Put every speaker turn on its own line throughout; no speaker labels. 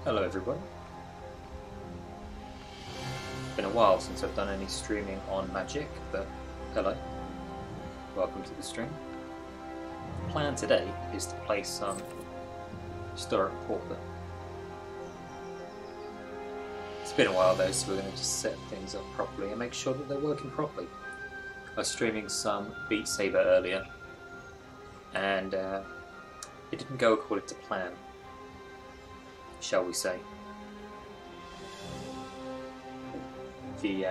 Hello everyone. It's been a while since I've done any streaming on Magic, but hello. Welcome to the stream. The plan today is to play some Historic Pauper. It's been a while though, so we're going to just set things up properly and make sure that they're working properly. I was streaming some Beat Saber earlier, and it didn't go according to plan, shall we say. The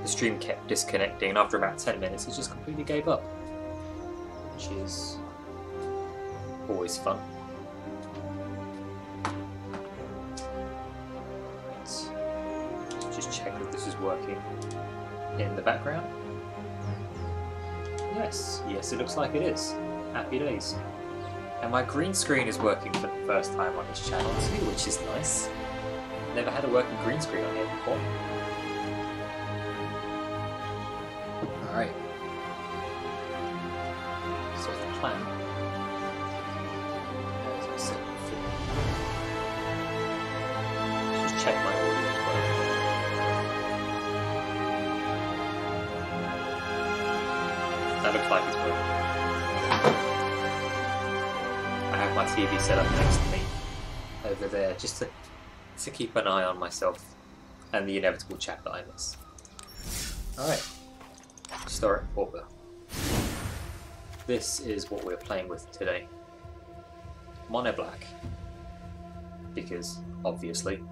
stream kept disconnecting, and after about 10 minutes it just completely gave up, which is always fun. Let's just check that this is working in the background. Yes, it looks like it is. Happy days. And my green screen is working for the first time on this channel too, which is nice. Never had a working green screen on here before. Alright. So the plan. As I said before. Let's just check my audio as well. That looks like it's working. I have my TV set up next to me over there just to keep an eye on myself and the inevitable chat that I miss. Alright, Historic Pauper. This is what we're playing with today. Mono black, because obviously.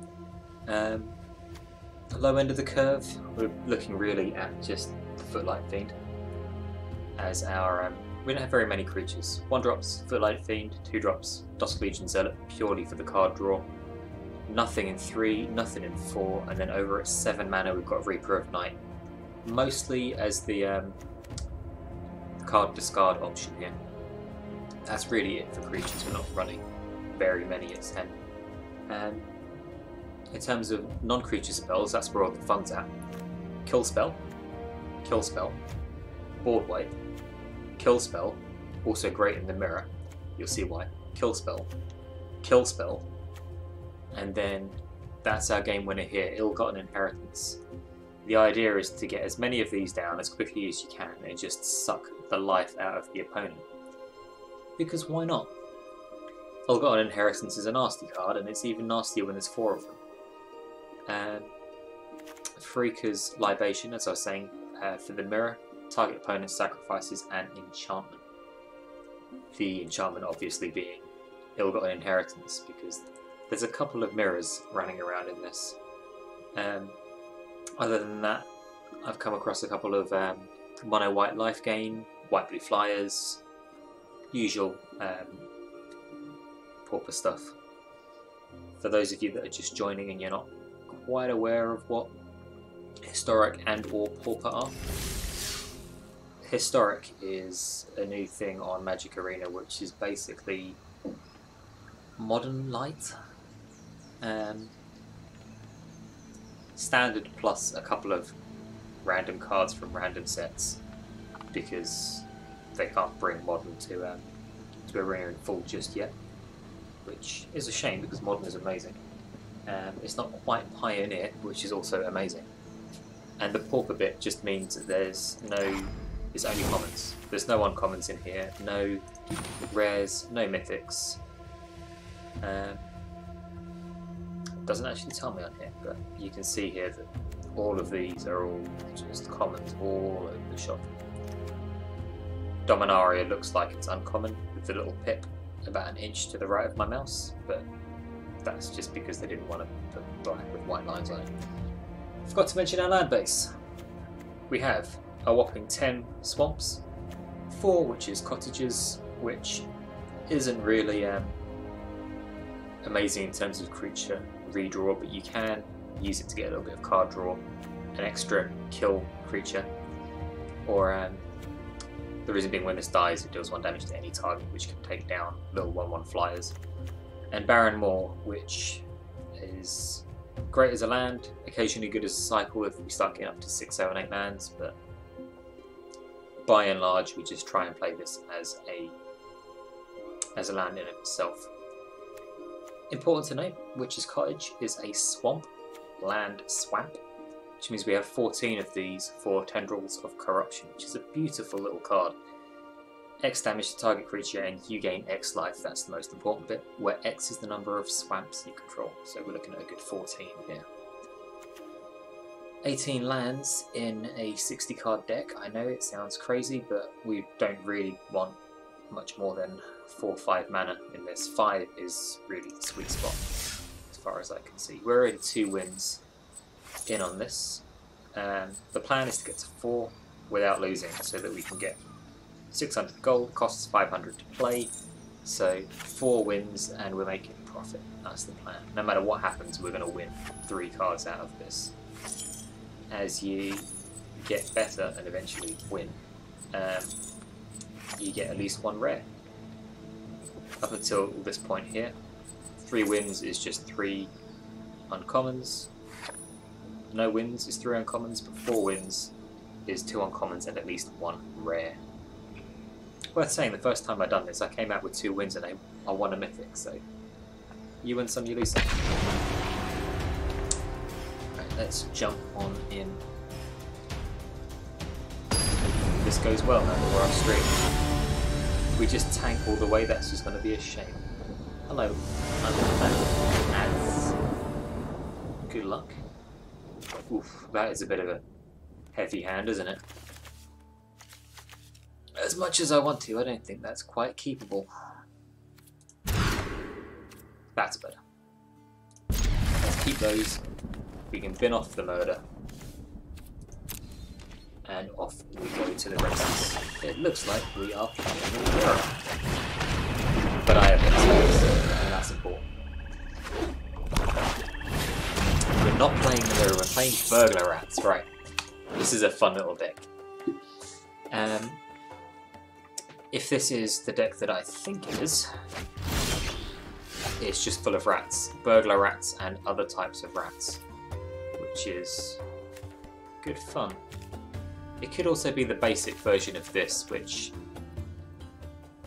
Low end of the curve, we're looking really at just the Footlight Fiend as our we don't have very many creatures. 1 drops, Footlight Fiend, 2 drops, Dusk Legion Zealot, purely for the card draw. Nothing in 3, nothing in 4, and then over at 7 mana we've got Reaper of Night. Mostly as the card discard option here. That's really it for creatures, we're not running very many at 10. In terms of non-creature spells, that's where all the fun's at. Kill spell, board wipe, kill spell, also great in the Mire, you'll see why. Kill spell, and then that's our game winner here, Ill-Gotten Inheritance. The idea is to get as many of these down as quickly as you can and just suck the life out of the opponent. Because why not? Ill-Gotten Inheritance is a nasty card, and it's even nastier when there's 4 of them. Pharika's Libation, as I was saying, for the Mire, target opponent sacrifices an enchantment. The enchantment obviously being Ill-Gotten Inheritance, because there's a couple of mirrors running around in this. Other than that, I've come across a couple of mono white life gain, white blue flyers, usual pauper stuff. For those of you that are just joining and you're not quite aware of what Historic and or Pauper are, Historic is a new thing on Magic Arena, which is basically modern light. Standard plus a couple of random cards from random sets, because they can't bring modern to Arena in full just yet, which is a shame because modern is amazing. It's not quite Pioneer, which is also amazing. And the Pauper bit just means that there's only commons. There's no uncommons in here, no rares, no mythics. Doesn't actually tell me on here, but you can see here that all of these are all just commons all over the shop. Dominaria looks like it's uncommon with the little pip about an inch to the right of my mouse, but that's just because they didn't want to put black with white lines on it. Forgot to mention our land base. We have a whopping 10 swamps, 4 which is cottages, which isn't really amazing in terms of creature redraw, but you can use it to get a little bit of card draw, an extra kill creature, or the reason being when this dies it deals 1 damage to any target, which can take down little 1/1 flyers. And Barren Moor, which is great as a land, occasionally good as a cycle if we start getting up to 6, 7, 8 lands, but by and large we just try and play this as a land in itself. Important to note, Witch's Cottage is a swamp, land swamp, which means we have 14 of these for Tendrils of Corruption, which is a beautiful little card. X damage to target creature and you gain X life, that's the most important bit, where X is the number of swamps you control, so we're looking at a good 14 here. 18 lands in a 60 card deck. I know it sounds crazy, but we don't really want much more than 4 or 5 mana in this. 5 is really the sweet spot as far as I can see. We're already 2 wins in on this. The plan is to get to 4 without losing so that we can get 600 gold, costs 500 to play, so 4 wins and we're making profit. That's the plan. No matter what happens, we're going to win 3 cards out of this. As you get better and eventually win, you get at least 1 rare. Up until this point here, 3 wins is just 3 uncommons. No wins is 3 uncommons, but 4 wins is 2 uncommons and at least 1 rare. Worth saying, the first time I done this, I came out with 2 wins and I won a mythic, so you win some, you lose some. Right, let's jump on in. If this goes well now that we're off stream. If we just tank all the way, that's just going to be a shame. Hello, ads. Good luck. Oof, that is a bit of a heavy hand, isn't it? As much as I want to, I don't think that's quite keepable. That's better. Let's keep those. We can bin off the murder. And off we go to the races. It looks like we are playing the Mire. But I have been and that's important. We're not playing the Mire, we're playing Burglar Rats, right. This is a fun little deck. If this is the deck that I think it is, it's just full of rats. Burglar rats and other types of rats, which is good fun. It could also be the basic version of this, which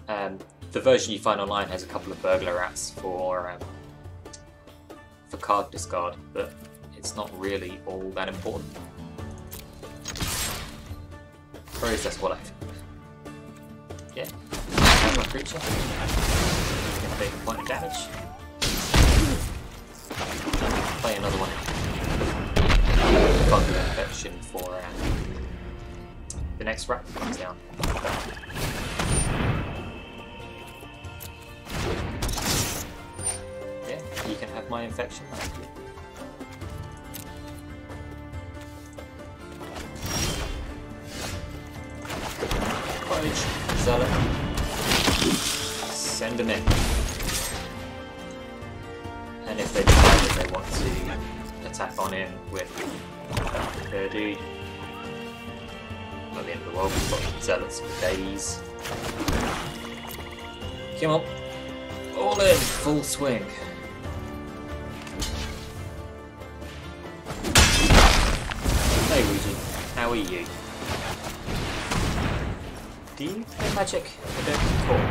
the version you find online has a couple of burglar rats for card discard, but it's not really all that important. Or at least that's what I think. Yeah, my creature. Gonna take a point of damage. Play another one. Fungal Infection for the next rat that comes down. Yeah, you can have my infection. That's good. Cottage, Zealot, send them in. And if they decide that they want to attack on in with their dude, not the end of the world, we've got Zealots for days. Come on, all in, full swing. Hey Ouija, how are you? Do you play Magic? I don't recall.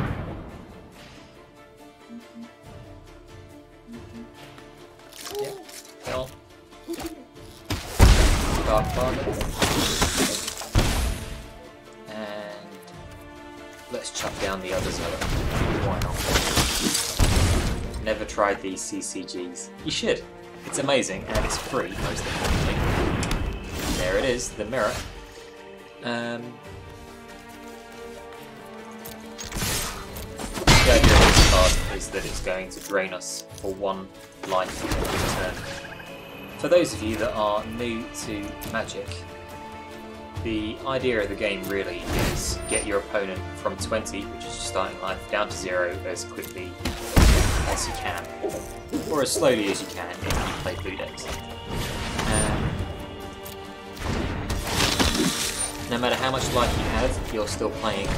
Yeah, hell. Dark Father. And let's chop down the other Zealot. Why not? Never tried these CCGs. You should. It's amazing and it's free, most importantly. There it is, the Mire. The idea of this card is that it's going to drain us for 1 life every turn. For those of you that are new to Magic, the idea of the game really is get your opponent from 20, which is your starting life, down to 0 as quickly as you can, or as slowly as you can if you play blue decks. No matter how much life you have, you're still playing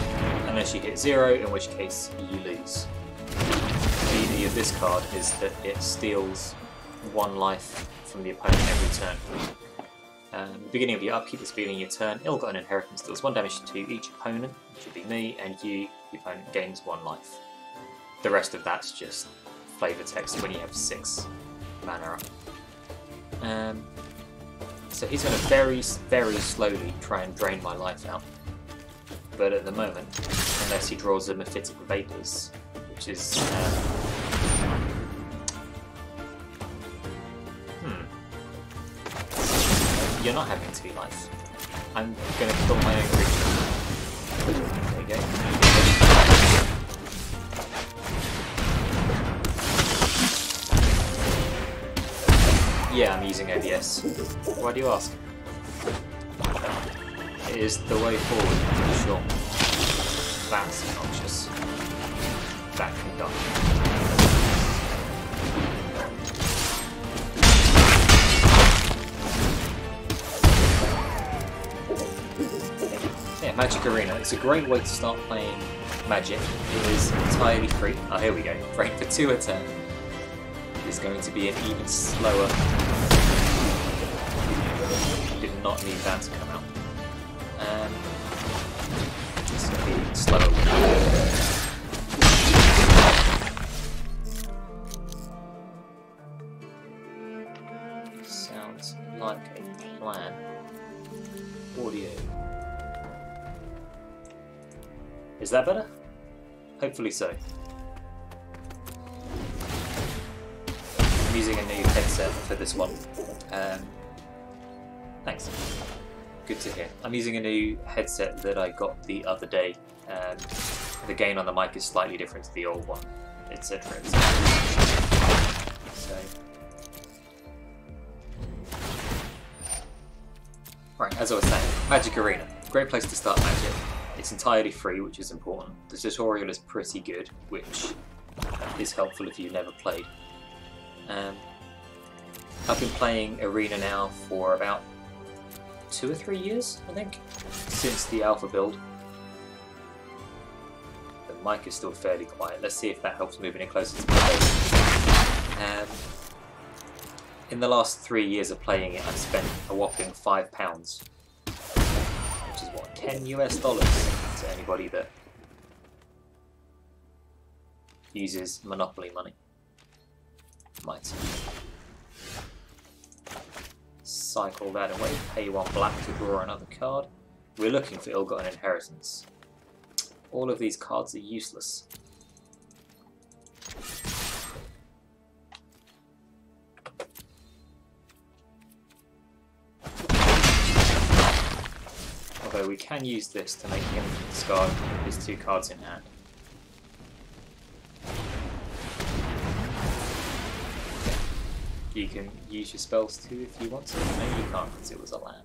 unless you hit 0, in which case you lose. The beauty of this card is that it steals 1 life from the opponent every turn. Beginning of your upkeep, at the beginning of your turn, Ill-Gotten Inheritance deals 1 damage to each opponent, which would be me, and you, the opponent, gains 1 life. The rest of that's just flavor text when you have 6 mana up. So he's going to very, very slowly try and drain my life out. But at the moment, unless he draws a Mephitic Vapors, which is... You're not having 2 life. I'm going to kill my own creature. There we go. Yeah, I'm using OBS. Why do you ask? It is the way forward, for sure. That's obnoxious. That can die. Yeah, Magic Arena. It's a great way to start playing Magic. It is entirely free. Oh, here we go. Rain for 2 a turn. Is going to be an even slower. Did not need that to come out. It's going to be slower. Sounds like a plan. Audio. Is that better? Hopefully so. Using a new headset for this one. Thanks. Good to hear. I'm using a new headset that I got the other day. The gain on the mic is slightly different to the old one, etc. So, right, as I was saying, Magic Arena. Great place to start Magic. It's entirely free, which is important. The tutorial is pretty good, which is helpful if you've never played. I've been playing Arena now for about 2 or 3 years, I think, since the alpha build. The mic is still fairly quiet. Let's see if that helps moving it closer to my face. In the last 3 years of playing it, I've spent a whopping £5, which is what, $10 US to anybody that uses Monopoly money. Might cycle that away, pay 1 black to draw another card. We're looking for Ill-Gotten Inheritance. All of these cards are useless. Although we can use this to make him discard his 2 cards in hand. You can use your spells too if you want to. No, you can't because it was a land.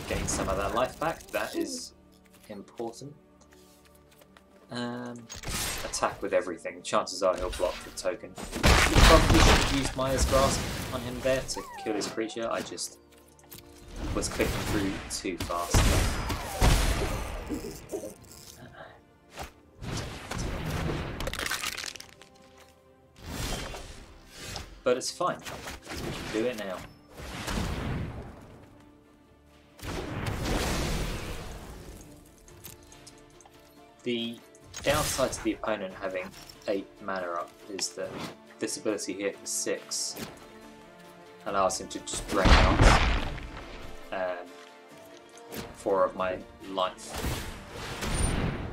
Gain some of that life back. That is important. Attack with everything. Chances are he'll block the token. Probably should have used Mire's Grasp on him there to kill his creature. I just was clicking through too fast. But it's fine. We can do it now. The downside to the opponent having 8 mana up is that this ability here for 6 allows him to just drain out 4 of my life,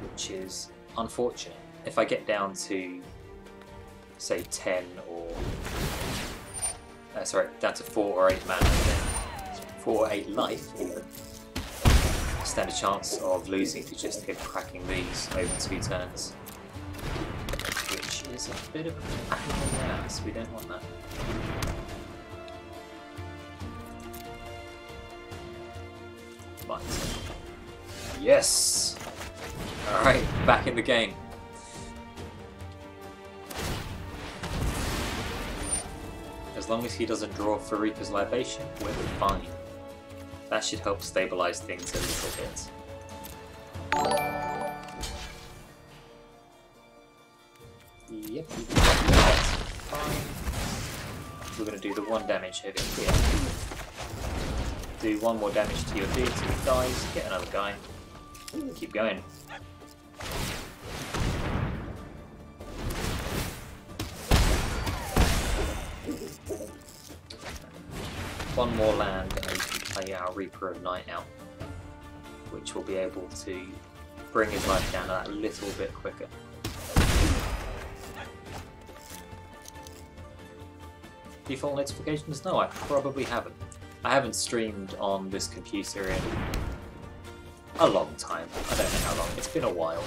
which is unfortunate. If I get down to, say, 10 or down to 4 or 8 mana, then 4 or 8 life even, stand a chance of losing to just him cracking these over 2 turns, which is a bit of a pain in the ass. We don't want that. But yes! Alright, back in the game. As long as he doesn't draw Pharika's Libation, we're fine. That should help stabilise things a little bit. going to do the 1 damage over here. Do 1 more damage to your dude so he dies, get another guy, keep going. One more land and we can play our Reaper of Night out, which will be able to bring his life down that little bit quicker. Default notifications? No, I probably haven't. I haven't streamed on this computer in a long time. I don't know how long. It's been a while.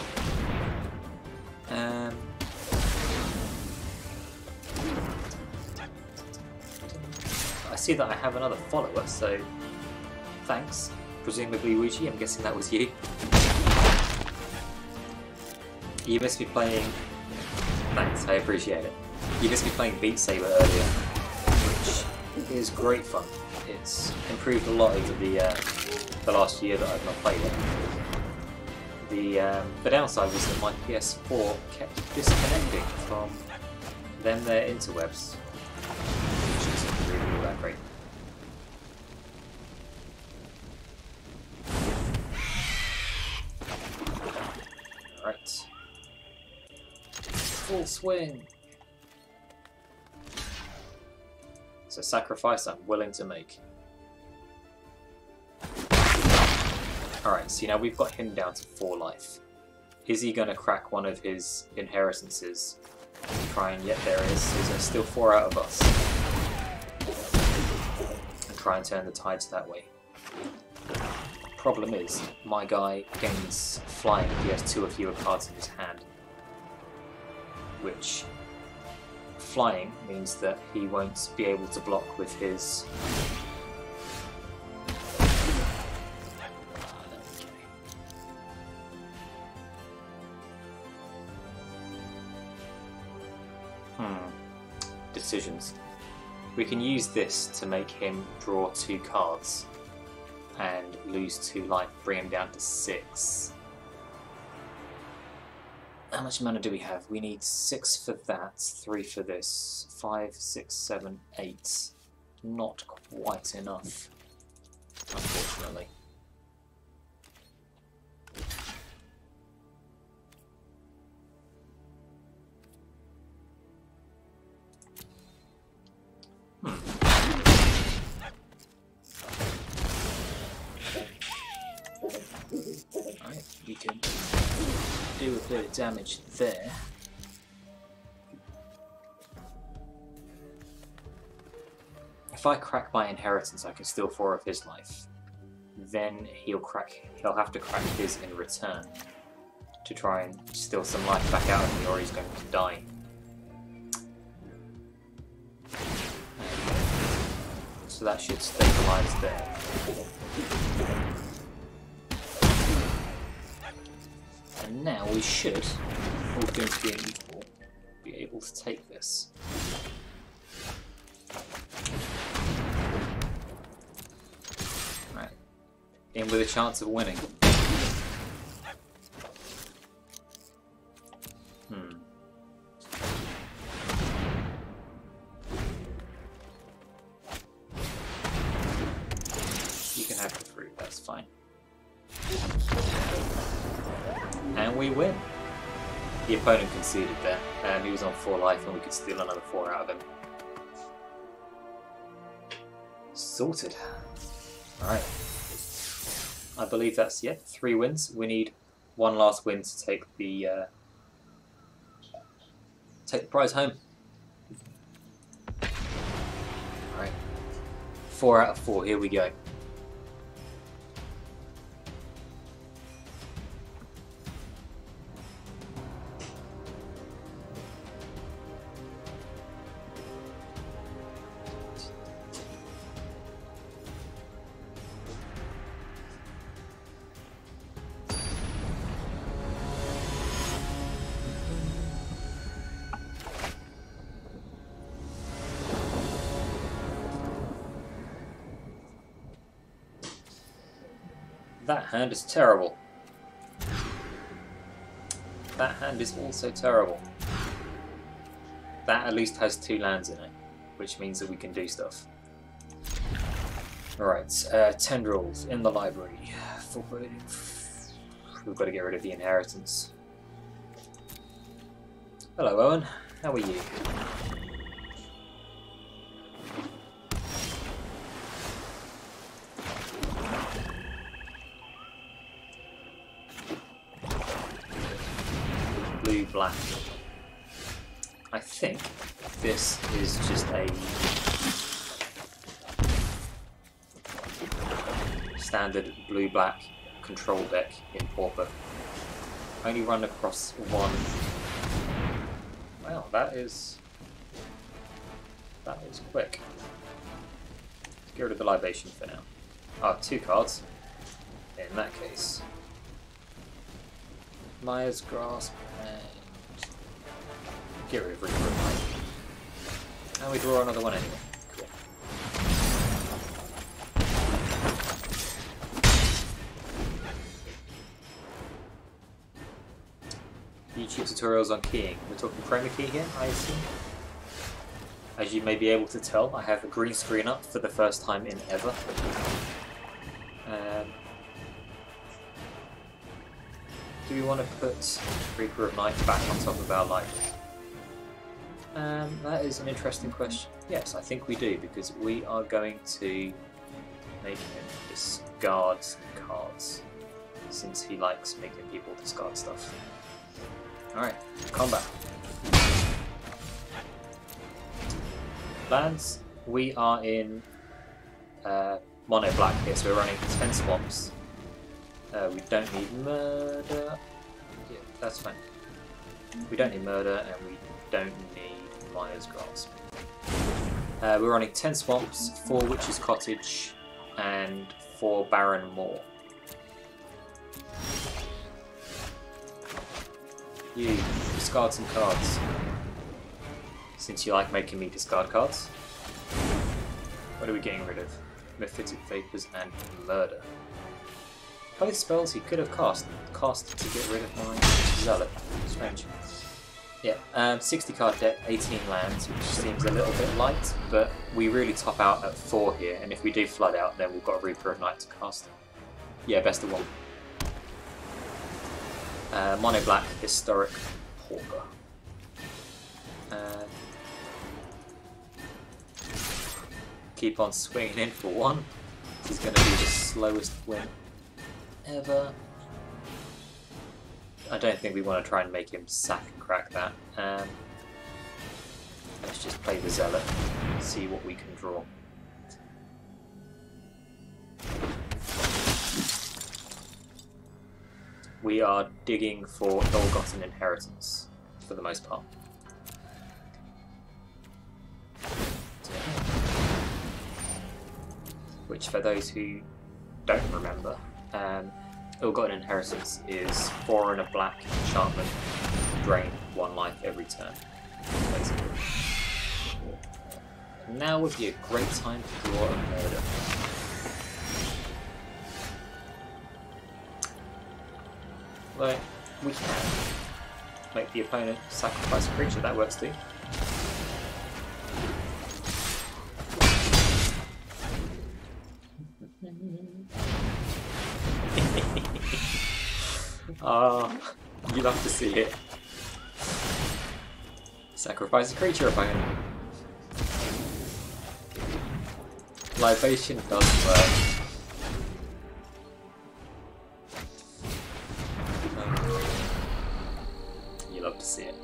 I see that I have another follower, so thanks. Presumably Wuji, I'm guessing that was you. You must be playing... Thanks, I appreciate it. You must be playing Beat Saber earlier, which is great fun. It's improved a lot over the last year that I've not played it. The downside was that my PS4 kept disconnecting from their interwebs, which isn't really all that great. Alright. Full swing! It's a sacrifice I'm willing to make. Alright, so now we've got him down to 4 life. Is he going to crack one of his inheritances? Try and, yet there is. So there's still 4 out of us. And try and turn the tides that way. Problem is, my guy gains flying if he has 2 or fewer cards in his hand. Which... flying means that he won't be able to block with his... decisions. We can use this to make him draw 2 cards and lose 2 life, bring him down to 6. How much mana do we have? We need 6 for that, 3 for this, 5, 6, 7, 8. Not quite enough, unfortunately. Alright, we can do a bit of damage there. If I crack my inheritance, I can steal 4 of his life. Then he'll have to crack his in return to try and steal some life back out of me, or he's going to die. So that should stabilize there. And now we should, all things being equal, be able to take this. Right. In with a chance of winning. You can have the fruit, that's fine. And we win. The opponent conceded there, and he was on 4 life, and we could steal another 4 out of him. Sorted. Alright. I believe that's, 3 wins. We need 1 last win to take the prize home. Alright. 4 out of 4, here we go. That hand is terrible. That hand is also terrible. That at least has 2 lands in it, which means that we can do stuff. Alright, Tendrils in the library. Foreboding. We've got to get rid of the inheritance. Hello, Owen. How are you? Blue, black. I think this is just a standard blue-black control deck in Pauper. Only run across one. Wow, that is quick. Let's get rid of the Libation for now. Oh, 2 cards. In that case, Mire's Grasp and get rid of Reaper of Night. And we draw another one anyway. Cool. YouTube tutorials on keying. We're talking chroma key here, I assume. As you may be able to tell, I have a green screen up for the first time in ever. Do we want to put Reaper of Night back on top of our library? That is an interesting question. Yes, I think we do, because we are going to make him discard some cards, since he likes making people discard stuff. Alright, combat. Lands, we are in mono black here, so we're running 10 swamps. We don't need murder. Yeah, that's fine. We don't need murder, and we don't need Mire's Grasp. We're running 10 swamps, 4 Witch's Cottage, and 4 Barren Moor. You discard some cards, since you like making me discard cards. What are we getting rid of? Mephitic Vapors and Murder. Both spells he could have cast to get rid of my Zealot. Strange. Yeah, 60 card deck, 18 lands, which seems a little bit light, but we really top out at 4 here, and if we do flood out, then we've got a Reaper of Night to cast. Yeah, best of 1. Mono black, Historic Pauper. Keep on swinging in for 1. This is going to be the slowest win ever. I don't think we want to try and make him sack and crack that. Let's just play the Zealot and see what we can draw. We are digging for ill-gotten inheritance, for the most part. Which, for those who don't remember, ill-gotten inheritance is 4 and a black enchantment, drain 1 life every turn, basically. Now would be a great time to draw a murder. Well, we can make the opponent sacrifice a creature, that works too. Ah, you love to see it. Sacrifice a creature, opponent. Libation does work. You love to see it.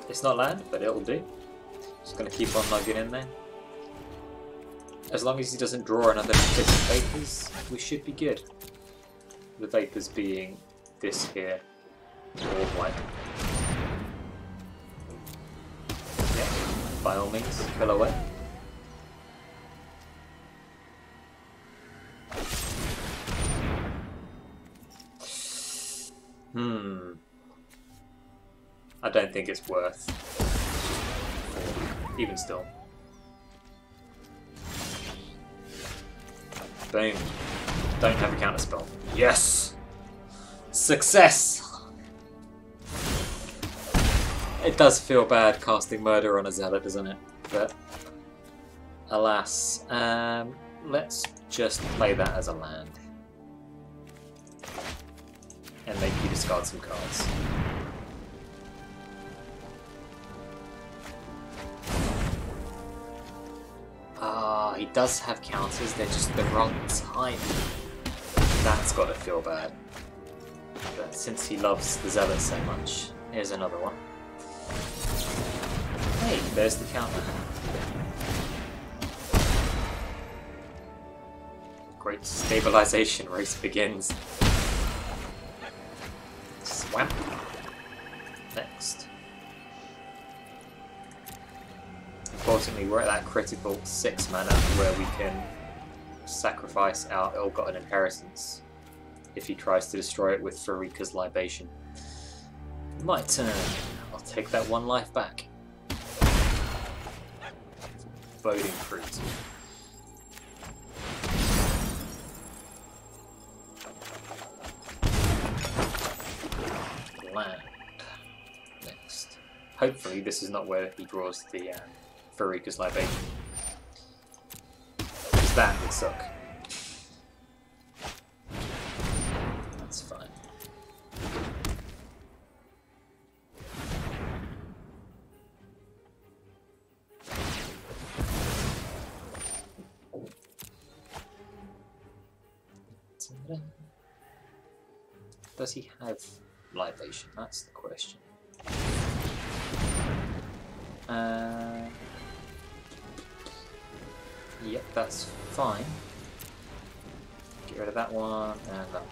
It's not land, but it'll do. Just gonna keep on lugging in there. As long as he doesn't draw another Mephitic Vapors, we should be good. The Vapors being this here, or white. Yeah, by all means, kill away. I don't think it's worth, even still. Boom. Don't have a counterspell. Yes! Success! It does feel bad casting Murder on a Zealot, doesn't it? But alas. Let's just play that as a land. And make you discard some cards. Ah, he does have counters, they're just the wrong type. That's gotta feel bad. But since he loves the Zealot so much, here's another one. Hey, there's the counter. Great stabilization race begins. Swamp. Next. Unfortunately, we're at that critical 6 mana where we can sacrifice our ill-gotten inheritance if he tries to destroy it with Pharika's Libation. My turn. I'll take that 1 life back. Foreboding Fruit. Land. Next. Hopefully this is not where he draws the Pharika's Libation. Because that would suck. That's fine. Does he have Libation? That's the question. Yep, that's fine. Get rid of that one and that one.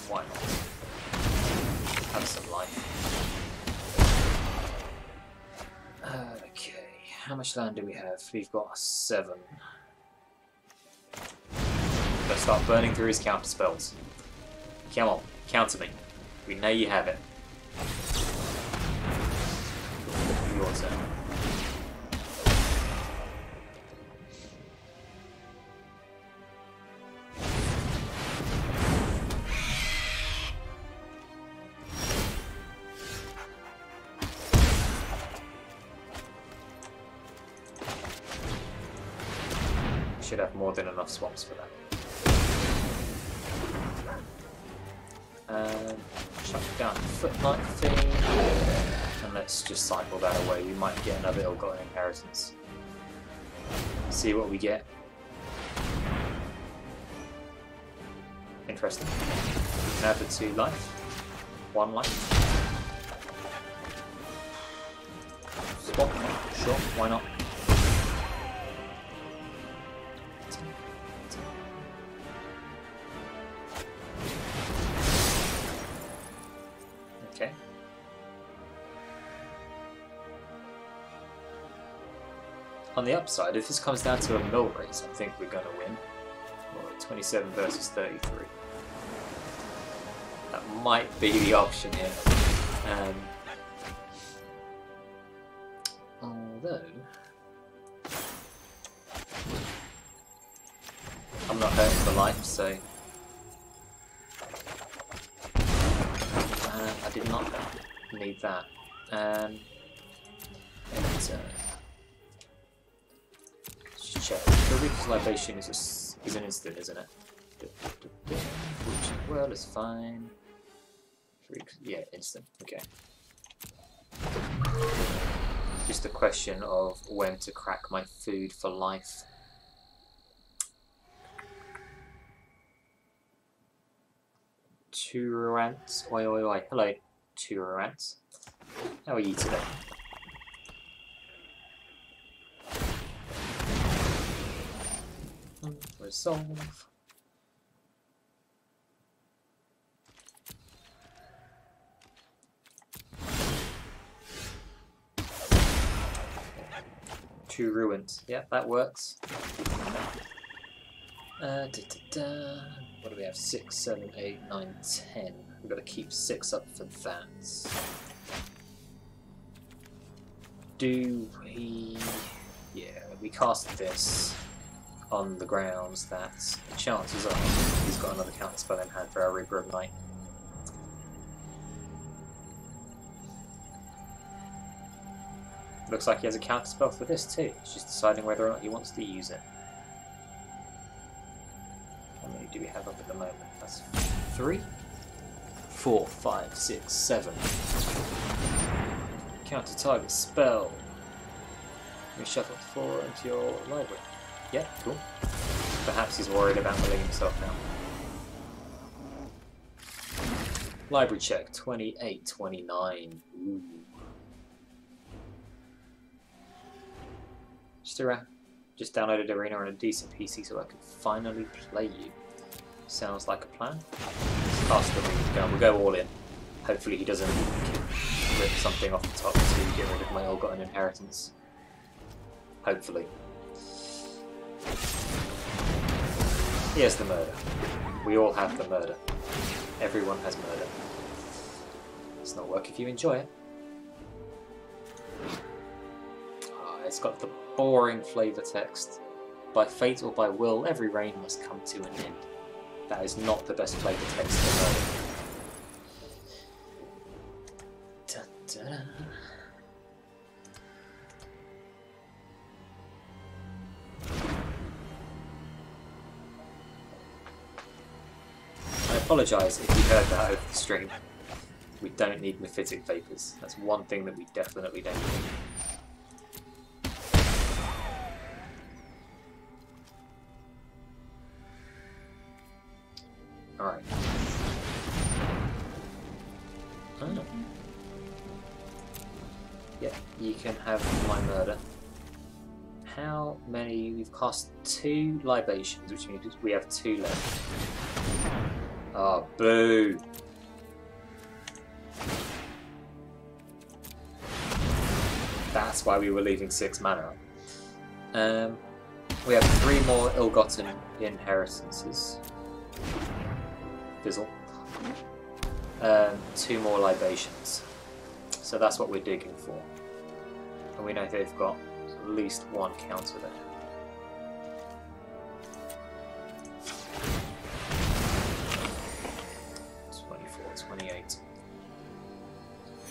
Why not? Have some life. Okay, how much land do we have? We've got 7. Let's start burning through his counter spells. Come on, counter me. We know you have it. Your turn. Should have more than enough swaps for that. Shut down Footlight Fiend, and let's just cycle that away. We might get another ill-gotten inheritance. See what we get. Interesting. Now for 2 life. 1 life. Swap. Sure, why not? Okay. On the upside, if this comes down to a mill race, I think we're going to win. Well, 27 versus 33. That might be the option here. Although I'm not hurting for life, so I did not need that. Let's check. Pharika's Libation is an instant, isn't it? Which well is fine. Yeah, instant. Okay. Just a question of when to crack my food for life. Turant. Oi, oi, oi. Hello, Turant. How are you today? Resolve. Two ruins. Yeah, that works. What do we have? 6, 7, 8, 9, 10. We've got to keep 6 up for that. Do we... Yeah, we cast this on the grounds that chances are he's got another counter spell in hand for our Reaper of Night. Looks like he has a counter spell for this too. He's just deciding whether or not he wants to use it. How many do we have up at the moment? That's 3, 4, 5, 6, 7. Counter target spell. You shuffle 4 into your library. Yeah, cool. Perhaps he's worried about milling himself now. Library check 28, 29. Ooh. Just downloaded Arena on a decent PC so I can finally play you. Sounds like a plan. Let's cast the read down. We'll go all in. Hopefully he doesn't rip something off the top to get rid of my ill-gotten inheritance. Hopefully. Here's the murder. We all have the murder. Everyone has murder. It's not work if you enjoy it. It's got the boring flavour text. By fate or by will, every reign must come to an end. That is not the best flavour text in the world. I apologise if you heard that over the stream. We don't need Mephitic Vapors. That's one thing that we definitely don't need. Alright. Oh. Yeah, you can have my murder. How many? We've cast 2 libations, which means we have 2 left. Oh, boo! That's why we were leaving 6 mana on. We have 3 more ill-gotten inheritances. Fizzle. 2 more libations. So that's what we're digging for. And we know they've got at least 1 counter there.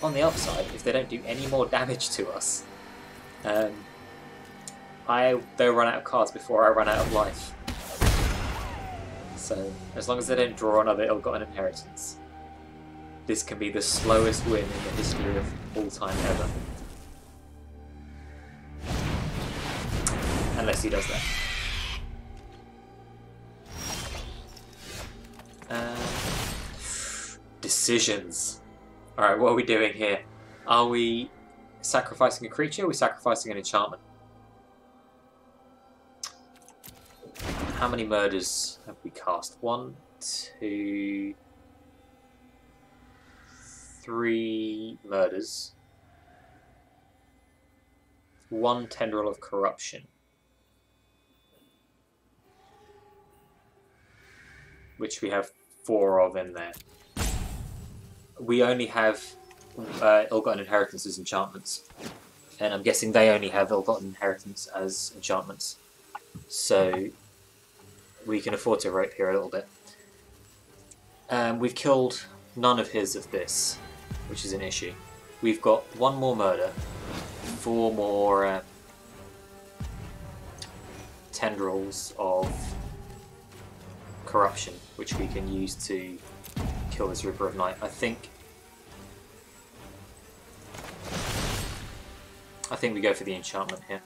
On the upside, if they don't do any more damage to us, they'll run out of cards before I run out of life. So, as long as they don't draw another ill-gotten inheritance, this can be the slowest win in the history of all time ever. Unless he does that. Decisions. Alright, what are we doing here? Are we sacrificing a creature or are we sacrificing an enchantment? How many murders have we cast? 1, 2, 3 murders. 1 Tendril of Corruption. Which we have 4 of in there. We only have ill-gotten inheritance as enchantments, and I'm guessing they only have ill-gotten inheritance as enchantments, so we can afford to rope here a little bit. We've killed none of his of this, which is an issue. We've got 1 more murder, 4 more Tendrils of Corruption, which we can use to kill this Reaper of Night. I think we go for the enchantment here,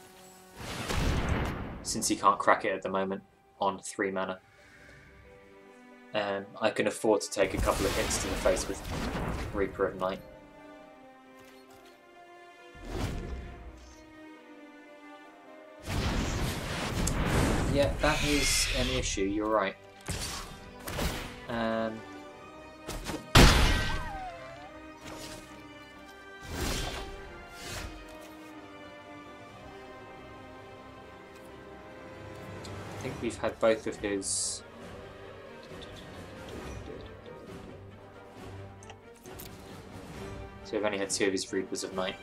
since he can't crack it at the moment on 3 mana. I can afford to take a couple of hits to the face with Reaper of Night. Yeah, that is an issue, you're right. I think we've had both of his. So we've only had 2 of his Reapers of Night.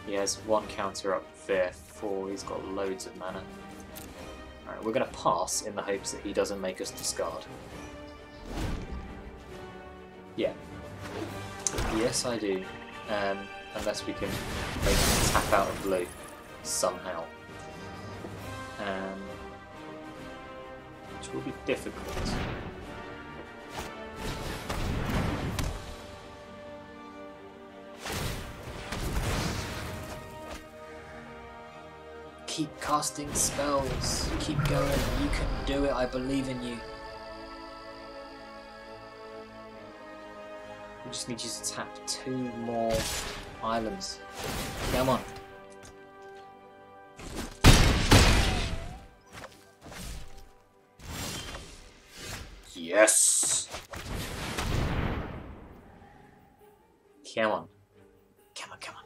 He has one counter up there, 4. He's got loads of mana. Alright, we're going to pass in the hopes that he doesn't make us discard. Yeah. Yes, I do. Unless we can make him tap out of blue somehow. Which will be difficult. Keep casting spells. Keep going. You can do it. I believe in you. We just need you to tap 2 more islands. Come on. Yes. Come on. Come on, come on.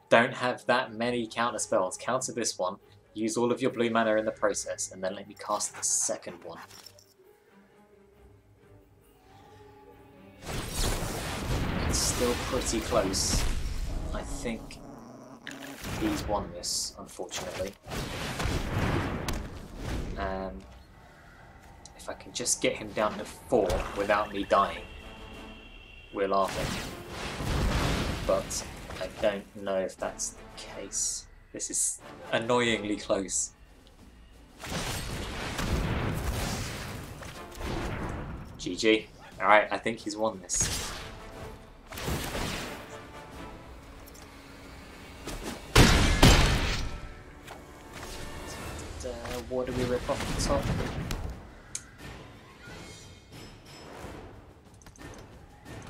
Don't have that many counter spells. Counter this one. Use all of your blue mana in the process, and then let me cast the second one. It's still pretty close. I think he's won this, unfortunately. If I can just get him down to 4 without me dying, we're laughing. But I don't know if that's the case. This is annoyingly close. GG. Alright, I think he's won this. What do we rip off the top?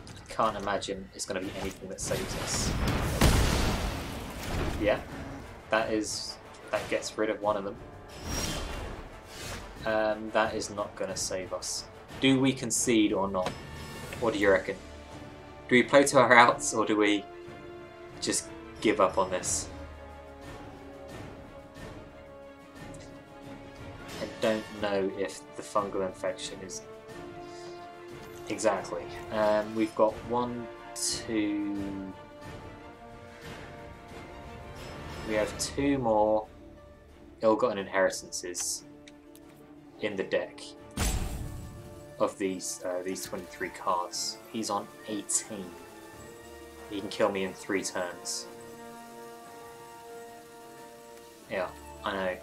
I can't imagine it's going to be anything that saves us. Yeah, that gets rid of one of them. That is not going to save us. Do we concede or not? What do you reckon? Do we play to our outs or do we just give up on this? I don't know if the Fungal Infection is... Exactly. We've got 1, 2... We have 2 more ill-gotten inheritances in the deck of these 23 cards. He's on 18. He can kill me in 3 turns. Yeah, I know.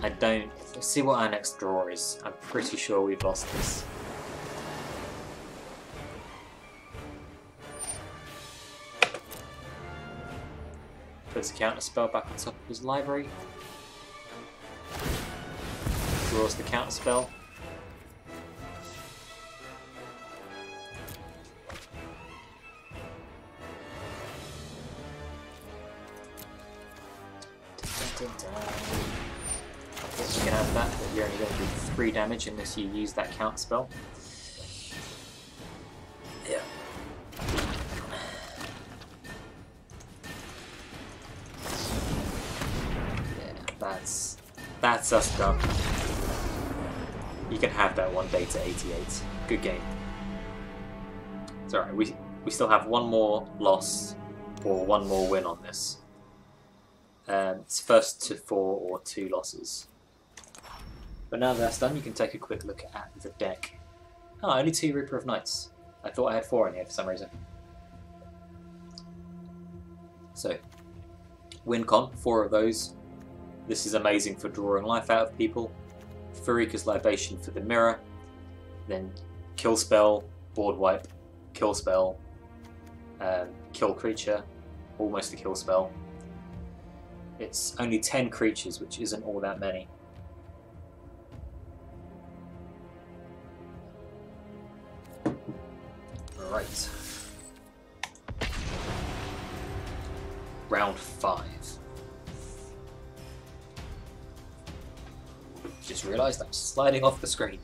I don't... Let's see what our next draw is. I'm pretty sure we've lost this. Puts a counter spell back on top of his library. Draws the counter spell. You can have that, but you're only going to do 3 damage unless you use that counter spell. Yeah. That's us done. You can have that one day to 88. Good game. It's alright, we still have 1 more loss or 1 more win on this. It's first to 4 or 2 losses. But now that's done, you can take a quick look at the deck. Oh, only 2 Reaper of Knights. I thought I had 4 in here for some reason. So, win con, 4 of those. This is amazing for drawing life out of people. Pharika's Libation for the Mire. Then kill spell, board wipe, kill spell, kill creature, almost a kill spell. It's only 10 creatures, which isn't all that many. Right. Round 5. Just realised I'm sliding off the screen.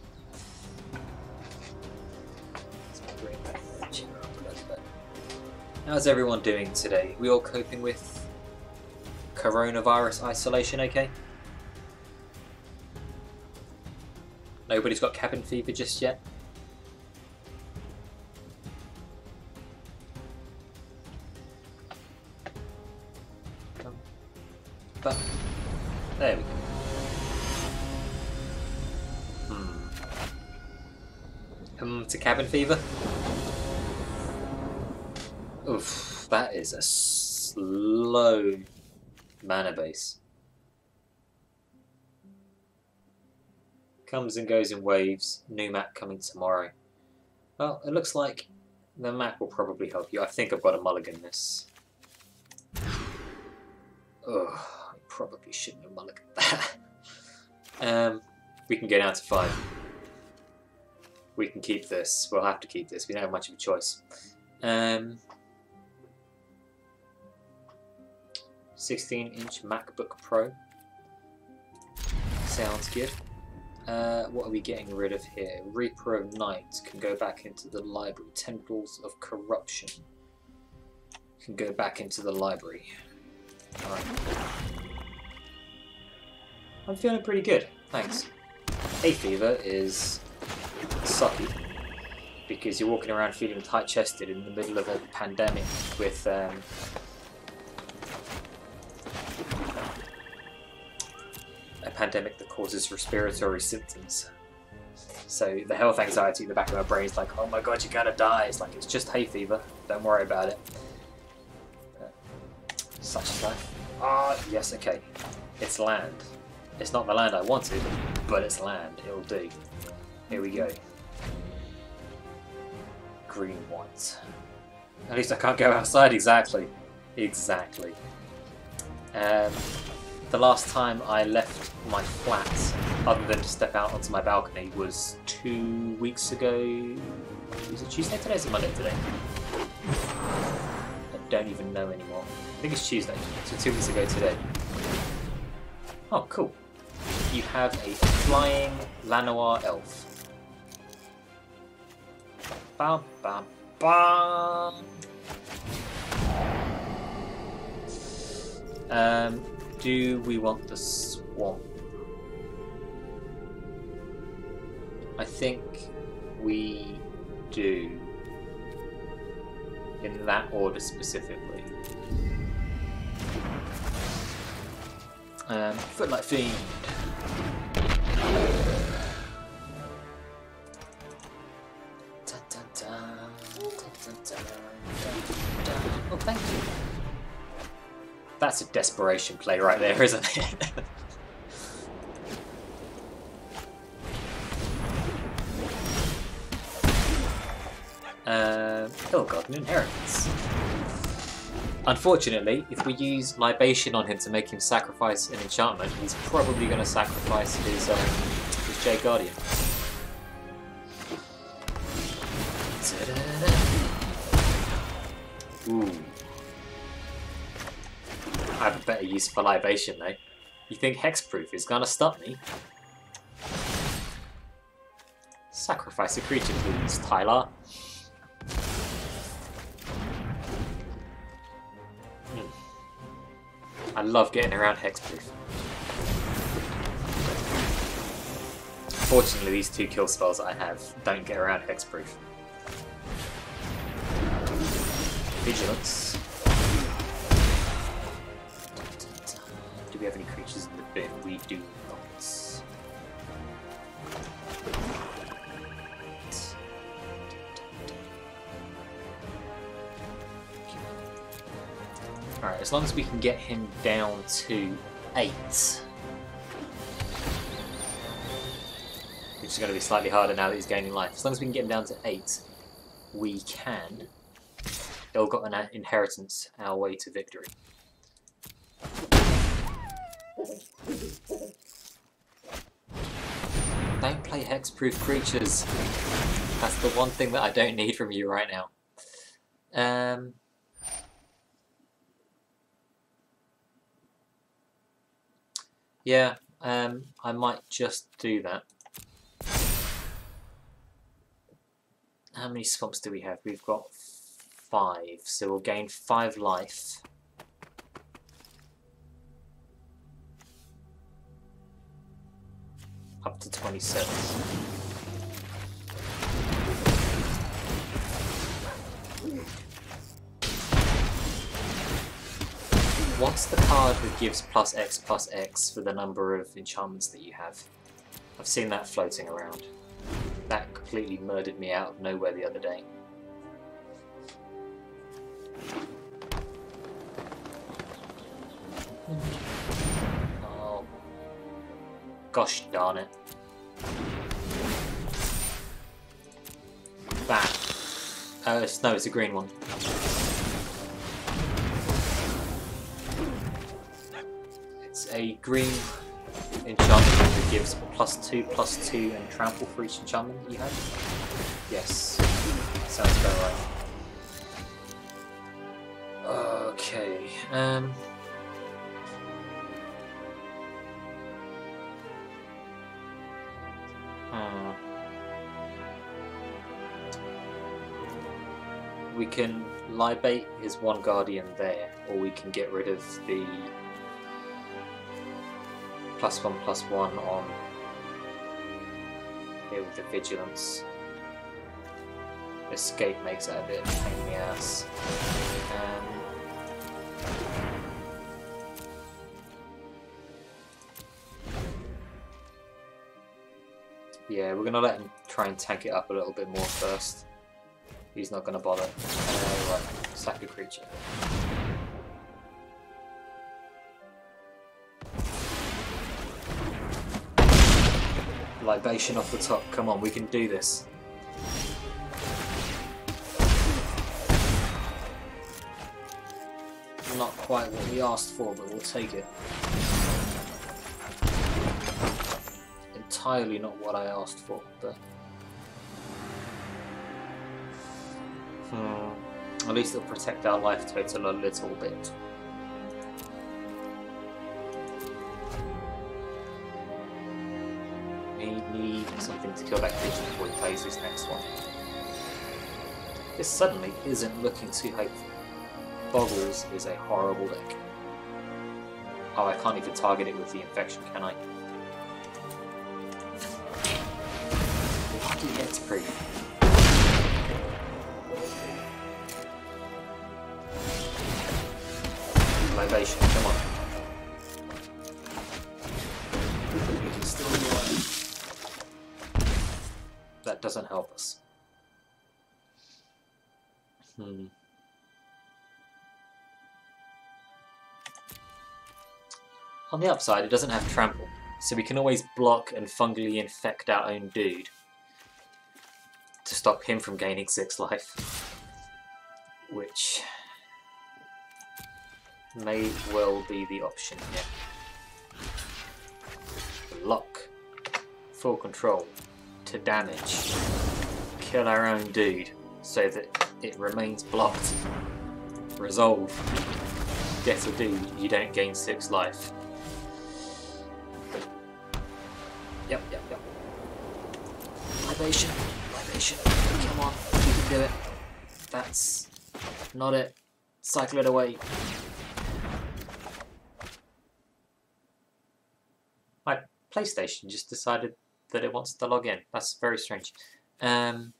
How's everyone doing today? We all coping with coronavirus isolation okay? Nobody's got cabin fever just yet? But there we go. To Cabin Fever. Oof, that is a slow mana base. Comes and goes in waves. New map coming tomorrow. Well, it looks like the map will probably help you. I think I've got to mulligan this. Ugh, I probably shouldn't have mulliganed that. We can go down to 5. We can keep this. We'll have to keep this. We don't have much of a choice. 16-inch MacBook Pro. Sounds good. What are we getting rid of here? Reaper of Night can go back into the library. Tendrils of Corruption can go back into the library. Alright. I'm feeling pretty good, thanks. Hay fever is sucky because you're walking around feeling tight-chested in the middle of a pandemic with a pandemic that causes respiratory symptoms. So the health anxiety in the back of my brain is like, oh my god, you're gonna die. It's like, it's just hay fever. Don't worry about it. Such as life. Ah, yes, okay. It's land. It's not the land I wanted, but it's land. It'll do. Here we go. Green, white. At least I can't go outside, exactly. Exactly. The last time I left my flat, other than to step out onto my balcony, was 2 weeks ago. Was it Tuesday today? Is it Monday today? I don't even know anymore. I think it's Tuesday, so 2 weeks ago today. Oh, cool. You have a flying Lanoir elf. Bam, bam, bam. Do we want the swamp? I think we do. In that order specifically. Footlight Fiend. Oh, thank you. That's a desperation play right there, isn't it? Ill-gotten inheritance. Unfortunately, if we use Libation on him to make him sacrifice an enchantment, he's probably going to sacrifice his Jade Guardian. Ooh. I have a better use for Libation though. You think Hexproof is gonna stop me? Sacrifice a creature please, Tyler. I love getting around Hexproof. Fortunately, these 2 kill spells that I have don't get around Hexproof. Vigilance. Do we have any creatures in the bin? We do not. Alright, as long as we can get him down to 8. Which is going to be slightly harder now that he's gaining life. As long as we can get him down to 8, we can ill-gotten inheritance our way to victory. Don't play hexproof creatures. That's the one thing that I don't need from you right now. Yeah, I might just do that. How many swamps do we have? We've got 5, so we'll gain 5 life. Up to 27. What's the card that gives +X for the number of enchantments that you have? I've seen that floating around. That completely murdered me out of nowhere the other day. Oh, gosh darn it. Bam. No, it's a green one. It's a green enchantment that gives +2/+2 and trample for each enchantment that you have. Yes, sounds about right. Okay. We can libate his one guardian there, or we can get rid of the +1/+1 on here with the vigilance. Escape makes it a bit of a pain in the ass. Yeah, we're gonna let him try and tank it up a little bit more first. He's not gonna bother. Right, sack a creature. Libation off the top. Come on, we can do this. Not quite what we asked for, but we'll take it. Entirely not what I asked for, but at least it'll protect our life total a little bit. We need something to kill that creature before he plays his next one. This suddenly isn't looking too hopeful. Boggles is a horrible deck. Oh, I can't even target it with the infection, can I? Bloody hexproof. Libation, come on. We can still do it. That doesn't help us. On the upside, it doesn't have trample, so we can always block and fungally infect our own dude to stop him from gaining 6 life, which may well be the option here. Block, full control, to damage, kill our own dude so that it remains blocked. Resolve, get a dude, you don't gain 6 life. Yep. Libation, come on, you can do it. That's not it. Cycle it away. My PlayStation just decided that it wants to log in. That's very strange. I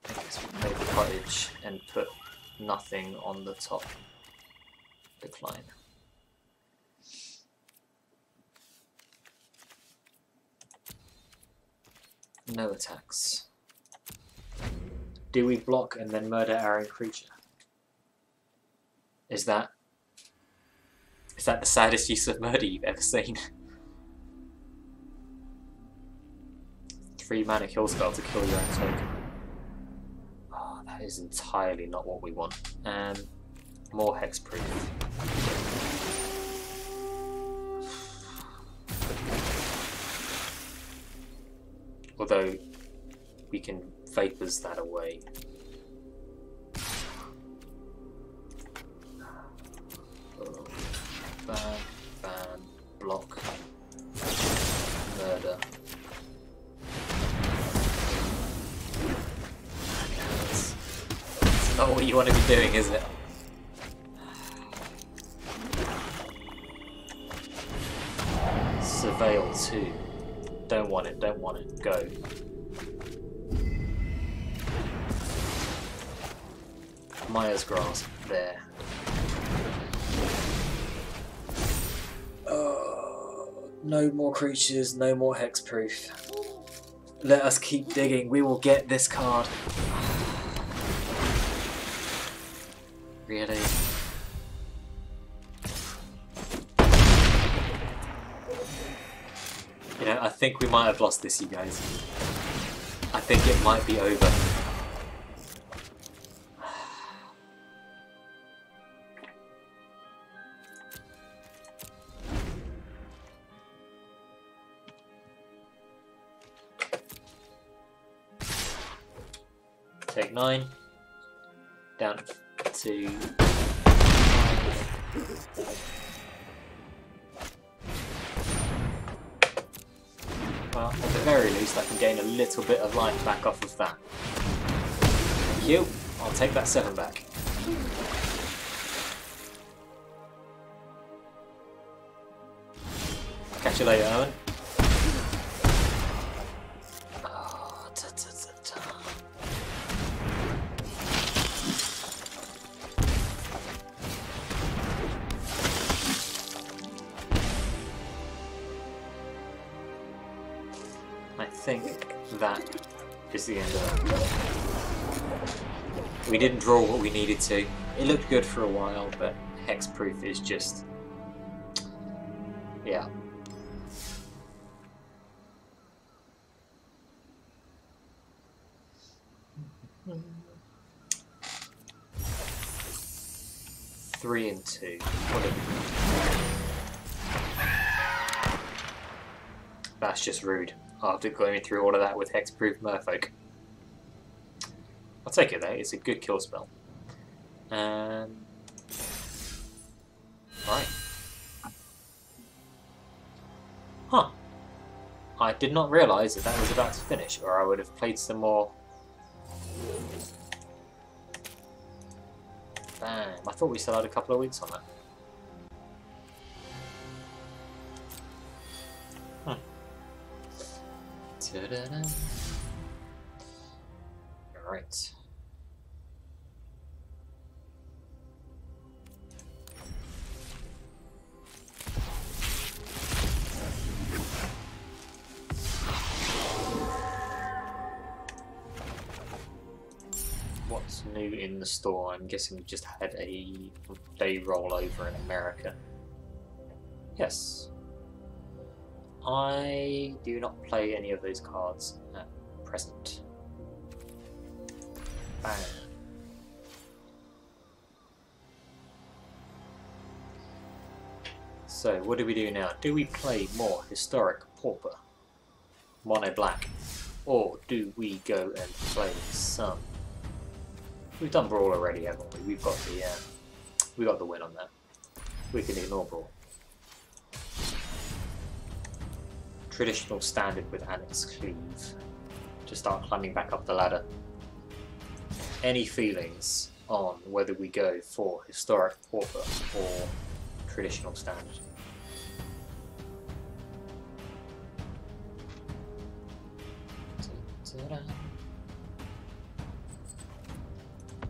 guess we'll play the Cottage and put nothing on the top. Decline. No attacks. Do we block and then murder our own creature? Is that the saddest use of murder you've ever seen? 3 mana kill spell to kill your own token. Oh, that is entirely not what we want. More hexproof. Although we can vapors that away. Oh, ban, block, murder. That's not what you want to be doing, is it? Surveil 2. Don't want it, go. Mire's Grasp, there. No more creatures, no more hexproof. Let us keep digging, we will get this card. Really? You know, I think we might have lost this, you guys. I think it might be over. Take 9, down to 5. Well, at the very least I can gain a little bit of life back off of that. Thank you, I'll take that 7 back. Catch you later, Owen. I think that is the end of that. We didn't draw what we needed to. It looked good for a while, but hexproof is just... yeah. Three and 2. What did we do? That's just rude. After going through all of that with hexproof merfolk. I'll take it though, it's a good kill spell. Right. Huh. I did not realise that that was about to finish, or I would have played some more. Bam. I thought we still had a couple of weeks on that. Alright. What's new in the store? I'm guessing we just had a day rollover in America. Yes. I do not play any of those cards at present. Bam. So, what do we do now? Do we play more Historic Pauper, mono black, or do we go and play some? We've done Brawl already, haven't we? We got the win on that. We can ignore Brawl. Traditional standard with Annex Cleave to start climbing back up the ladder. Any feelings on whether we go for Historic Pauper or traditional standard?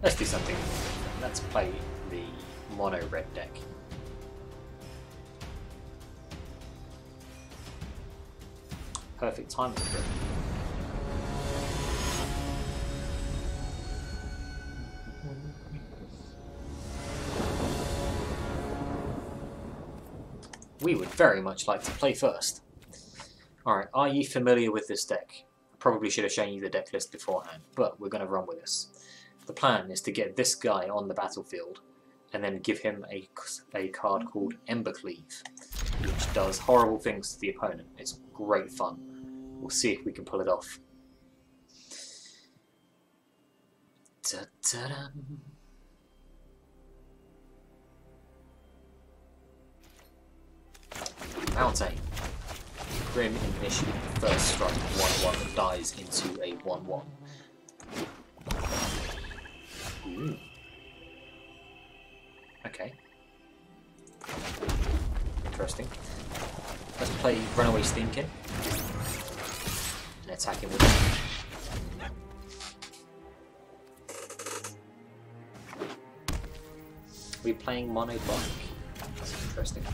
Let's do something. Let's play the mono red deck. Perfect timing for it. We would very much like to play first. Alright, are you familiar with this deck? I probably should have shown you the deck list beforehand, but we're going to run with this. The plan is to get this guy on the battlefield and then give him a card called Embercleave, which does horrible things to the opponent. It's great fun. We'll see if we can pull it off. Ta-ta-da. Mountain. Grim Initiative. First strike 1/1 that dies into a 1/1. Ooh. Okay. Interesting. Let's play Runaway Steamkin and attack him with it. We're playing mono black. That's interesting.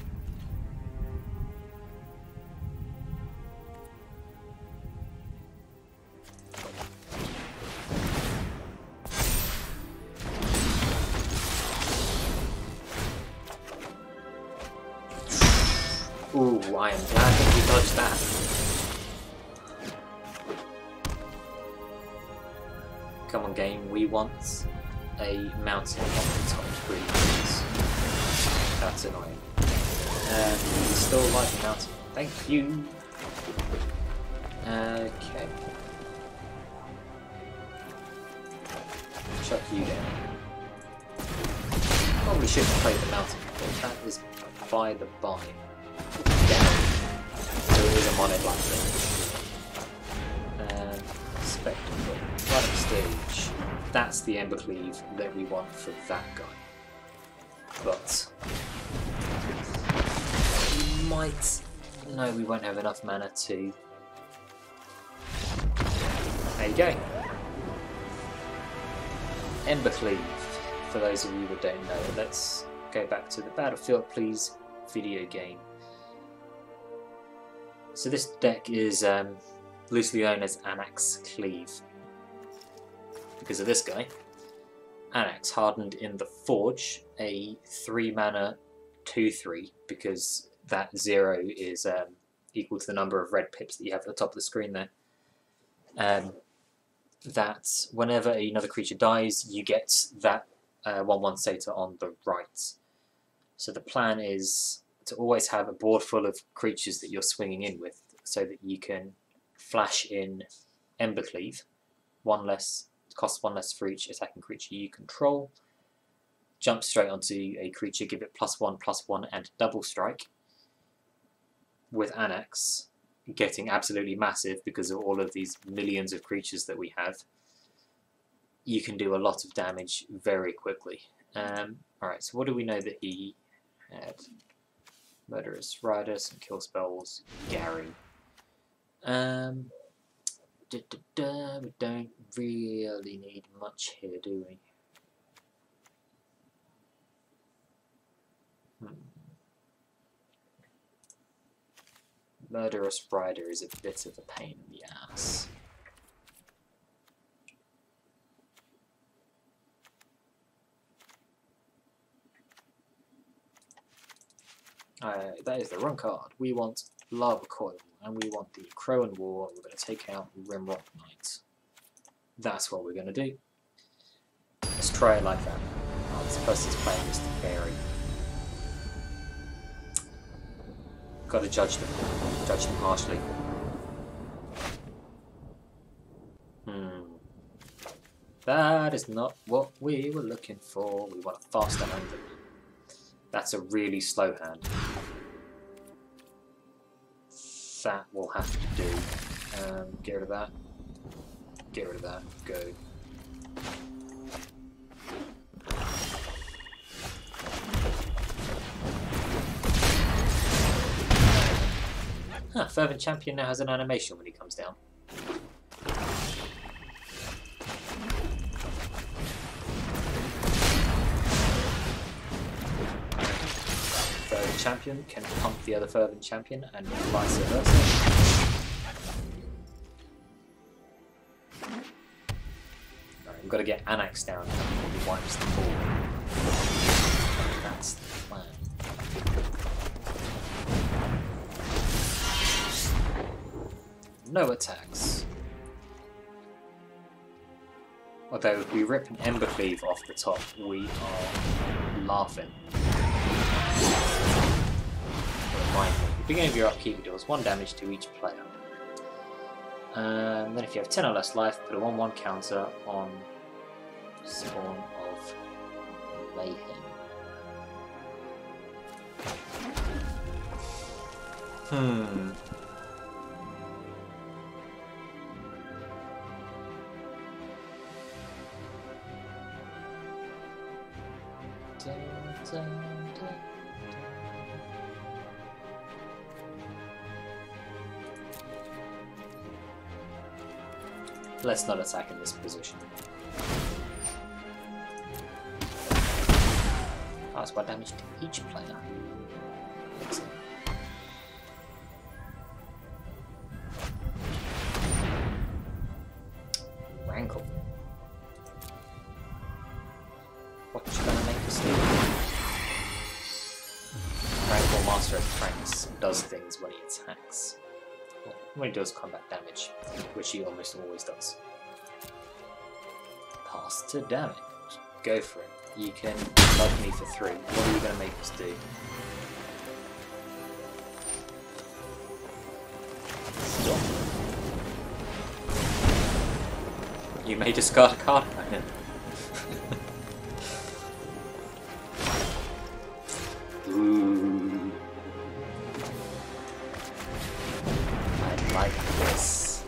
Ooh, I am glad that we dodged that. Come on, game, we want a mountain on the top screen. That's annoying. And we still like the mountain. Thank you. Okay. Chuck you down. Probably shouldn't play the mountain, but that is by the by. Down. So it is a mono black thing. And Spectacle. Right up stage. That's the Embercleave that we want for that guy. But we might. No, we won't have enough mana to. There you go. Embercleave. For those of you that don't know, let's go back to the Battlefield Please video game. So this deck is loosely known as Anax Cleave. Because of this guy. Anax hardened in the Forge, a 3-mana 2/3, because that 0 is equal to the number of red pips that you have at the top of the screen there. That whenever another creature dies, you get that 1/1 Satyr on the right. So the plan is to always have a board full of creatures that you're swinging in with, so that you can flash in Embercleave, costs 1 less for each attacking creature you control, jump straight onto a creature, give it +1/+1 and double strike. With Anax getting absolutely massive because of all of these millions of creatures that we have, you can do a lot of damage very quickly. Alright, so what do we know that he had? Murderous Rider, some kill spells, Gary. We don't really need much here, do we? Murderous Rider is a bit of a pain in the ass. That is the wrong card. We want Lava Coil, and we want the Crow and War. We're going to take out Rimrock Knight. That's what we're going to do. Let's try it like that. Oh, this person's playing Mr. Fairy. Got to judge them harshly. That is not what we were looking for. We want a faster hand than that. That's a really slow hand. That will have to do. Get rid of that. Get rid of that. Go. Huh, Fervent Champion now has an animation when he comes down. Fervent Champion can pump the other Fervent Champion and vice versa. Alright, we've got to get Anax down before he wipes the ball. That's the plan. No attacks. Although if we rip an Embercleave off the top, we are laughing. At the beginning of your upkeep, it deals 1 damage to each player. Then if you have 10 or less life, put a 1/1 counter on Spawn of Mayhem. Let's not attack in this position. That's 1 damage to each player. Excellent. Rankle. What you gonna make us do? Rankle Master of Pranks does things when he attacks. Well, when he does combat damage, which he almost always does. Pass to damage. Go for it. You can bug me for 3. What are you going to make us do? Stop. You may discard a card opponent. Ooh. I like this.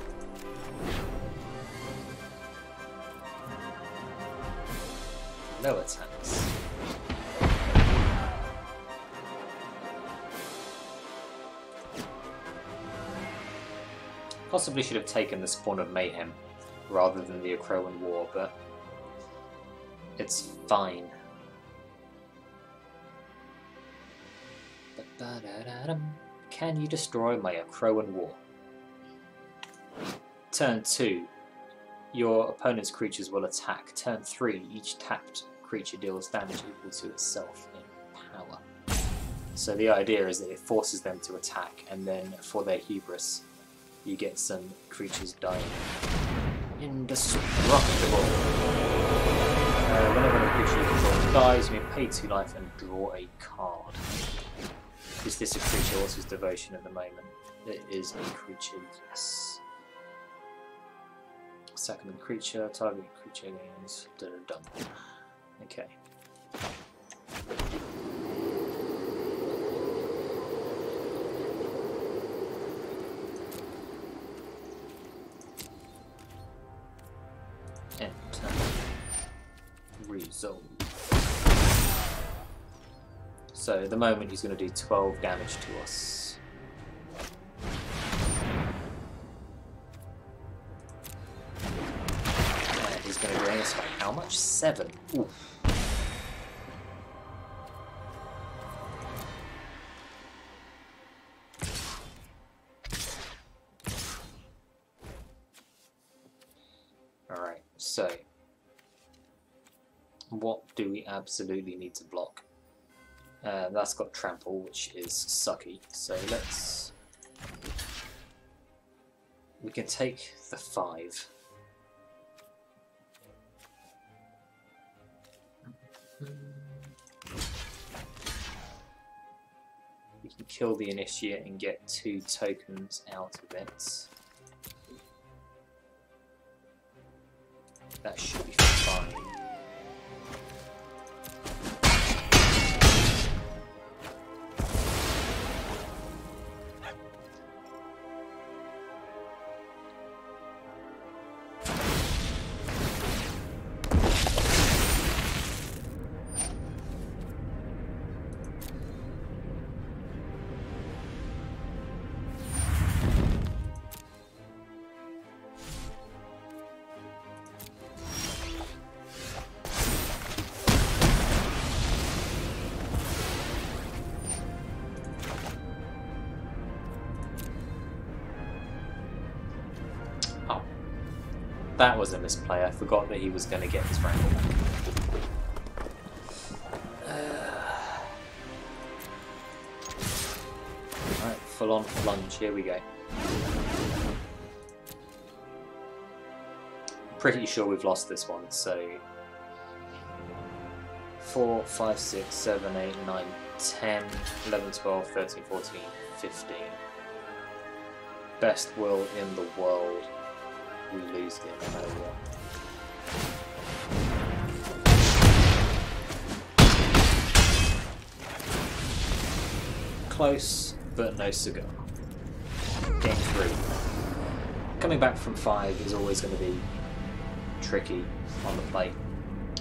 No attacks. Possibly should have taken the Spawn of Mayhem rather than the Akroan War, but it's fine. Can you destroy my Akroan War? Turn 2, your opponent's creatures will attack. Turn 3, each tapped creature deals damage equal to itself in power. So the idea is that it forces them to attack, and then for their hubris, you get some creatures dying. Indestructible. Whenever a creature you control dies, you may pay 2 life and draw a card. Is this a creature? What's his devotion at the moment? It is a creature, yes. Second creature, target creature gains. Done. Okay. Enter. Resolve. So at the moment he's going to do 12 damage to us. And he's going to drain us by how much? 7. Oof. Alright, so what do we absolutely need to block? That's got trample, which is sucky, so we can take the 5. We can kill the initiate and get 2 tokens out of it. That should be fine. That was a misplay. I forgot that he was going to get his wrangle back. Alright, full on plunge. Here we go. Pretty sure we've lost this one, so 4, 5, 6, 7, 8, 9, 10, 11, 12, 13, 14, 15. Best will in the world. We lose here no matter what. Close, but no cigar. Game 3. Coming back from 5 is always going to be tricky on the play.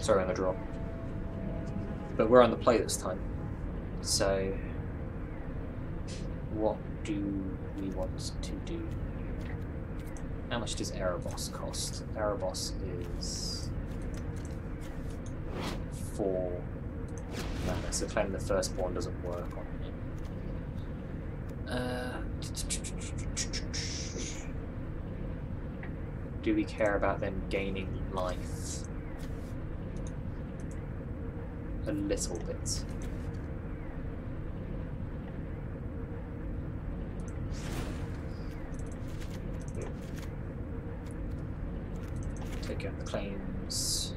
Sorry, on the draw. But we're on the play this time. So, what do we want to do? How much does Erebos cost? Erebos is 4 mana, so claiming the firstborn doesn't work on him. Do we care about them gaining life? A little bit. Get the claims.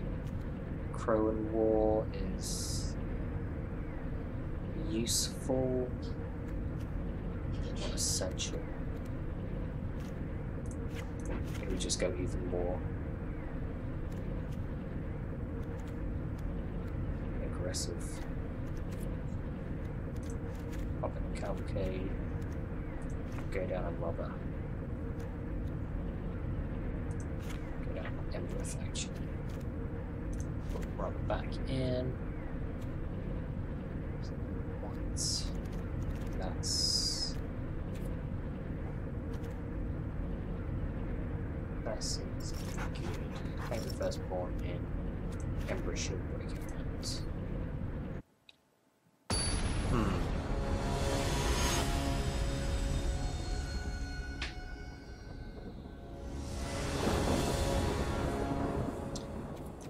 Crow and War is useful, not essential. Maybe we just go even more aggressive. Pop in a Cavalcade, go down a Robber, go down Embereth actually. Put Robber back in. Once. That seems good. Claim the firstborn in Emperor Shield Breaking Hands.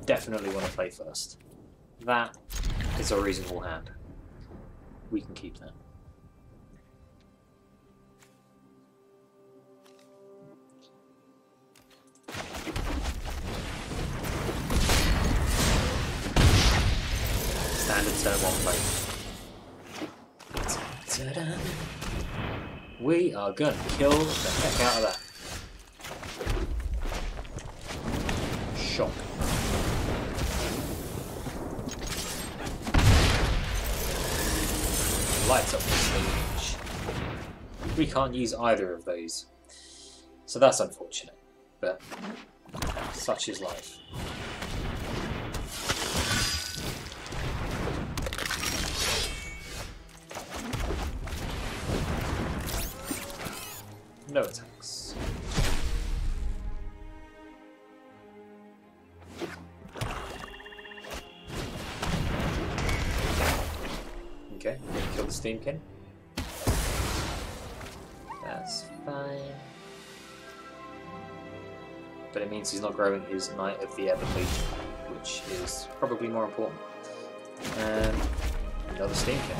Definitely want to play first. That is a reasonable hand. We can keep that. Standard turn 1 play. We are gonna kill the heck out of that. Shock. Lights up the stage. We can't use either of those. So that's unfortunate. But such is life. No attacks. Okay, kill the Steamkin. That's fine. But it means he's not growing his Knight of the Everleaf, which is probably more important. And another Steamkin.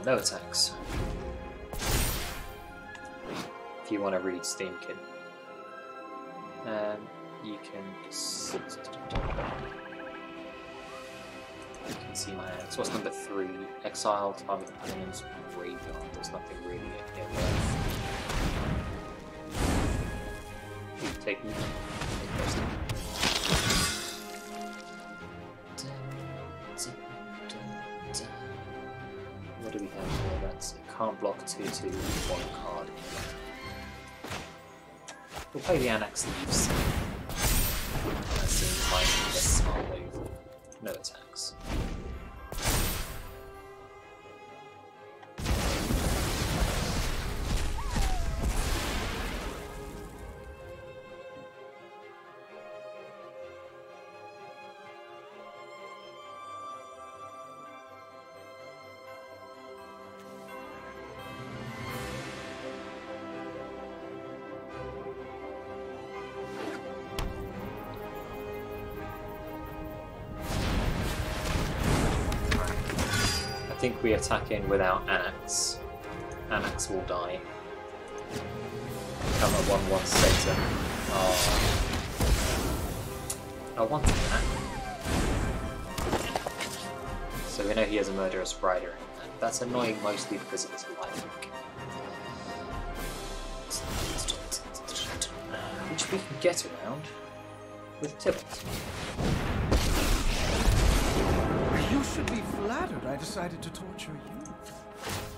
No attacks. If you want to read Steamkin. You can see my hands. What's number 3? Exile, target opponent's graveyard. There's nothing really in there. Take me. What do we have here? That's it can't block 2/2 with 1 card. We'll play the Annex Leaves. That seems like a smart move. No attacks. I think we attack in without Annex. Annex will die. Come at 1/1 Satan. Oh. I wanted that. So we know he has a Murderous Rider. That's annoying mostly because of his life. Which we can get around with Tibbles.
You should be flattered I decided to torture you.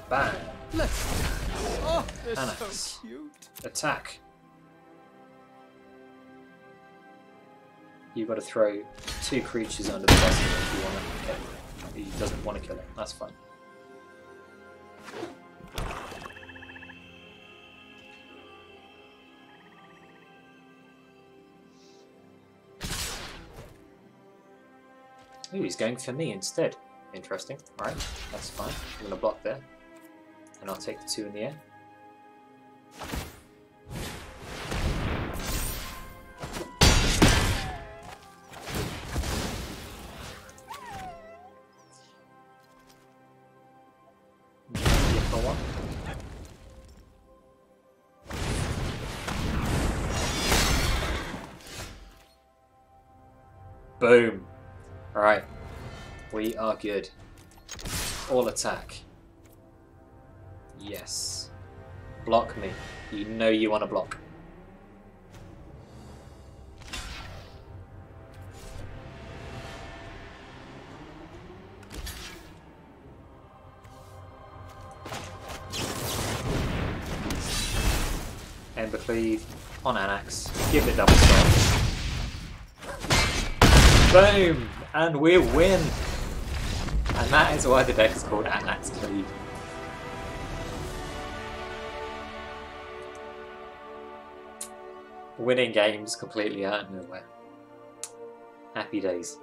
Bang.
Let's dance. Oh, they're
Annex.
so cute.
Attack. You've got to throw 2 creatures under the bus if you want to kill him. He doesn't want to kill him. That's fine. Ooh, he's going for me instead. Interesting. Alright, that's fine. I'm going to block there. And I'll take the 2 in the air. Boom. Alright. We are good. All attack. Yes. Block me. You know you want to block. Ember Cleave on Anax. Give it double stop. Boom! And we win! And that is why the deck is called Anax Cleave. Winning games completely out of nowhere. Happy days.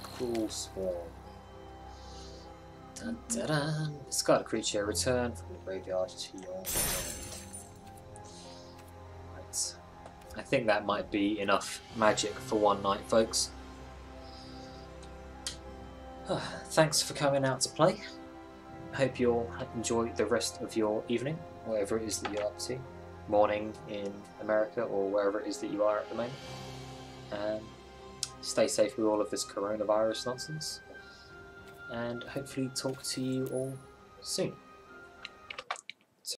Cool Swarm. Dun, dun, dun. Discard a creature, return from the graveyard to your hand. Right. I think that might be enough magic for one night, folks. Thanks for coming out to play. I hope you all enjoy the rest of your evening, whatever it is that you're up to. Morning in America or wherever it is that you are at the moment. Stay safe with all of this coronavirus nonsense. And hopefully talk to you all soon.